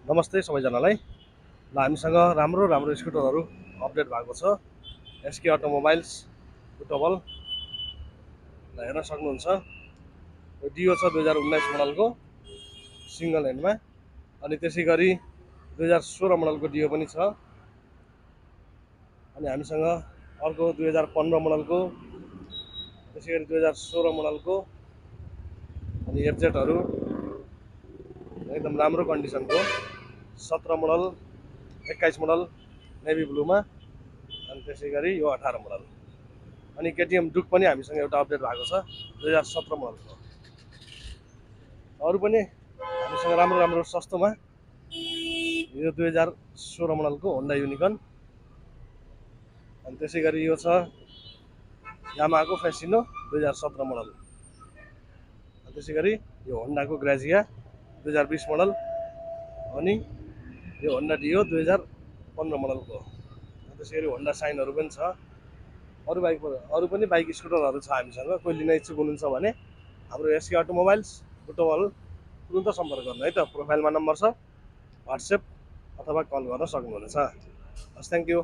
नमस्ते सबैजनालाई। ल हामीसँग राम्रो राम्रो स्कुटरहरू अपडेट भएको छ। एसके अटोमोबाइल्स बुटवल ल हेर्न सक्नुहुन्छ। यो डिओ छ 2019 मोडलको सिङ्गल ह्यान्डमा। अनि त्यसै गरी 2016 मोडलको डिओ पनि छ। अनि हामीसँग अर्को 2015 मोडलको, त्यसै गरी 2016 मोडलको अनि एफजेडहरू एकदम राम्रो कन्डिसनको 17 मोडल, 21 मोडल नेभी ब्लूमा, अनि त्यसै गरी यो 18 मोडल। अनि केटिएम डुक पनि हामीसँग एउटा अपडेट भएको छ 2017 मोडलको। अरू पनि हामीसँग राम्रो राम्रो सस्तोमा यो 2016 मोडलको होन्डा युनिकर्न, अनि त्यसै गरी यो छ यामाहाको फेसिनो 2017 मोडल, अनि त्यसै गरी यो होन्डाको ग्राजिया 2020 मोडल, अनि यो होन्डा डिओ 2015 मोडलको, त्यसै गरी होन्डा साइनहरू पनि छ। अरू पनि बाइक स्कुटरहरू छ हामीसँग। कोही लिन इच्छुक हुनुहुन्छ भने हाम्रो एसके अटोमोबाइल्स बुटवल तुरुन्त सम्पर्क गर्नु है त। प्रोफाइलमा नम्बर छ, वाट्सएप अथवा कल गर्न सक्नुहुनेछ। हस्, थ्याङ्क यू।